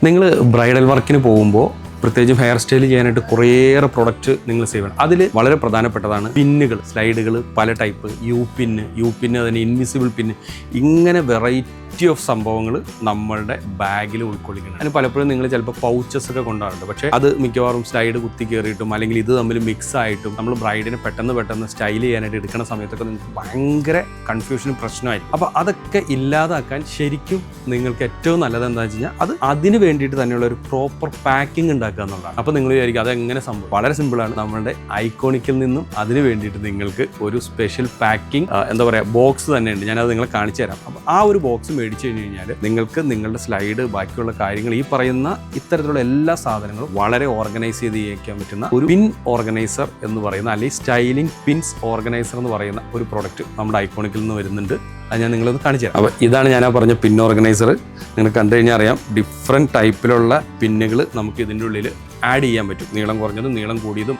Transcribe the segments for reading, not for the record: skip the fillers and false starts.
നിങ്ങൾ ബ്രൈഡൽ വർക്കിന് പോകുമ്പോൾ പ്രത്യേകിച്ചും ഹെയർ സ്റ്റൈൽ ചെയ്യാനായിട്ട് കുറേയേറെ പ്രൊഡക്റ്റ് നിങ്ങൾ സേവ് ചെയ്യണം. അതിൽ വളരെ പ്രധാനപ്പെട്ടതാണ് പിന്നുകൾ, സ്ലൈഡുകൾ, പല ടൈപ്പ്, യു പിന്ന് അതിന് ഇൻവിസിബിൾ പിന്ന്, ഇങ്ങനെ വെറൈറ്റി ഓഫ് സംഭവങ്ങൾ നമ്മളുടെ ബാഗിൽ ഉൾക്കൊള്ളിക്കണം. അതിന് പലപ്പോഴും നിങ്ങൾ ചിലപ്പോൾ പൗച്ചസ് ഒക്കെ കൊണ്ടുപോകാറുണ്ട്. പക്ഷേ അത് മിക്കവാറും സ്ലൈഡ് കുത്തി കയറിയിട്ടും അല്ലെങ്കിൽ ഇത് തമ്മിൽ മിക്സ് ആയിട്ടും നമ്മൾ ബ്രൈഡിനെ പെട്ടെന്ന് സ്റ്റൈൽ ചെയ്യാനായിട്ട് എടുക്കുന്ന സമയത്തൊക്കെ നിങ്ങൾക്ക് ഭയങ്കര കൺഫ്യൂഷനും പ്രശ്നമായിരിക്കും. അപ്പോൾ അതൊക്കെ ഇല്ലാതാക്കാൻ ശരിക്കും നിങ്ങൾക്ക് ഏറ്റവും നല്ലത് എന്താണെന്ന് വെച്ച് കഴിഞ്ഞാൽ അത് അതിന് വേണ്ടിയിട്ട് തന്നെയുള്ള ഒരു പ്രോപ്പർ പാക്കിംഗ് ഉണ്ടാക്കുക എന്നുള്ളതാണ്. അപ്പോൾ നിങ്ങൾ വിചാരിക്കും അതെങ്ങനെ സംഭവം? വളരെ സിമ്പിളാണ്. നമ്മുടെ ഐക്കോണിക്കിൽ നിന്നും അതിന് വേണ്ടിയിട്ട് നിങ്ങൾക്ക് ഒരു സ്പെഷ്യൽ പാക്കിംഗ് എന്താ പറയുക ബോക്സ് തന്നെ ഉണ്ട്. ഞാനത് നിങ്ങളെ കാണിച്ചു തരാം. അപ്പോൾ ആ ഒരു ബോക്സ് മേടിച്ചു കഴിഞ്ഞ് കഴിഞ്ഞാൽ നിങ്ങൾക്ക് നിങ്ങളുടെ സ്ലൈഡ്, ബാക്കിയുള്ള കാര്യങ്ങൾ, ഈ പറയുന്ന ഇത്തരത്തിലുള്ള എല്ലാ സാധനങ്ങളും വളരെ ഓർഗനൈസ് ചെയ്ത് ചെയ്യാൻ പറ്റുന്ന ഒരു പിൻ ഓർഗനൈസർ എന്ന് പറയുന്ന, അല്ലെങ്കിൽ സ്റ്റൈലിംഗ് പിൻസ് ഓർഗനൈസർ എന്ന് പറയുന്ന ഒരു പ്രൊഡക്റ്റ് നമ്മുടെ ഐക്കോണിക്കിൽ നിന്ന് വരുന്നുണ്ട്. അത് ഞാൻ നിങ്ങളൊന്ന് കാണിച്ചു തരാം. അപ്പോൾ ഇതാണ് ഞാൻ പറഞ്ഞ പിൻ ഓർഗനൈസർ. നിങ്ങൾ കണ്ടു കഴിഞ്ഞാൽ അറിയാം, ഡിഫറെൻറ്റ് ടൈപ്പിലുള്ള പിന്നുകൾ നമുക്ക് ഇതിൻ്റെ ഉള്ളിൽ ആഡ് ചെയ്യാൻ പറ്റും. നീളം കുറഞ്ഞതും നീളം കൂടിയതും,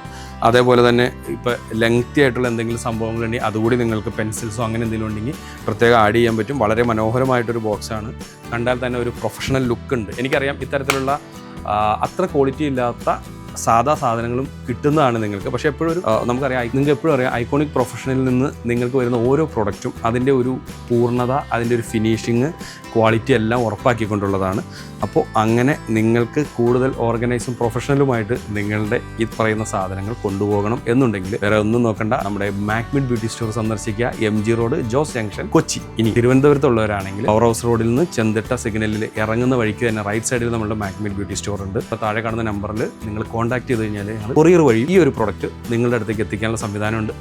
അതേപോലെ തന്നെ ഇപ്പോൾ ലെങ്തി ആയിട്ടുള്ള എന്തെങ്കിലും സംഭവങ്ങളുണ്ടെങ്കിൽ അതുകൂടി നിങ്ങൾക്ക് പെൻസിൽസോ അങ്ങനെ എന്തെങ്കിലും ഉണ്ടെങ്കിൽ പ്രത്യേകം ആഡ് ചെയ്യാൻ പറ്റും. വളരെ മനോഹരമായിട്ടൊരു ബോക്സാണ്. കണ്ടാൽ തന്നെ ഒരു പ്രൊഫഷണൽ ലുക്ക് ഉണ്ട്. എനിക്കറിയാം ഇത്തരത്തിലുള്ള അത്ര ക്വാളിറ്റി ഇല്ലാത്ത സാധാ സാധനങ്ങളും കിട്ടുന്നതാണ് നിങ്ങൾക്ക്. പക്ഷേ എപ്പോഴും നമുക്കറിയാം, നിങ്ങൾക്ക് എപ്പോഴും അറിയാം ഐക്കോണിക് പ്രൊഫഷണലിൽ നിന്ന് നിങ്ങൾക്ക് വരുന്ന ഓരോ പ്രൊഡക്റ്റും അതിൻ്റെ ഒരു പൂർണ്ണത, അതിൻ്റെ ഒരു ഫിനിഷിങ്, ക്വാളിറ്റി എല്ലാം ഉറപ്പാക്കിക്കൊണ്ടുള്ളതാണ്. അപ്പോൾ അങ്ങനെ നിങ്ങൾക്ക് കൂടുതൽ ഓർഗനൈസും പ്രൊഫഷണലുമായിട്ട് നിങ്ങളുടെ ഈ പറയുന്ന സാധനങ്ങൾ കൊണ്ടുപോകണം എന്നുണ്ടെങ്കിൽ വേറെ ഒന്നും നോക്കണ്ട, നമ്മുടെ മാക്മിഡ് ബ്യൂട്ടി സ്റ്റോർ സന്ദർശിക്കുക. MG road, Jose junction, Kochi. ഇനി തിരുവനന്തപുരത്തുള്ളവരാണെങ്കിൽ പവർ ഹൗസ് റോഡിൽ നിന്ന് ചെന്തിട്ട സിഗ്നലിൽ ഇറങ്ങുന്ന വഴിക്ക് തന്നെ റൈറ്റ് സൈഡിൽ നമ്മുടെ മാക്മിഡ് ബ്യൂട്ടി സ്റ്റോർ ഉണ്ട്. അപ്പോൾ താഴെ കാണുന്ന നമ്പറിൽ നിങ്ങൾ കോൺടാക്ട് ചെയ്ത് കഴിഞ്ഞാൽ ഞങ്ങൾ കൊറിയർ വഴി ഈ ഒരു പ്രൊഡക്റ്റ് നിങ്ങളുടെ അടുത്തേക്ക് എത്തിക്കാനുള്ള സംവിധാനമുണ്ട്.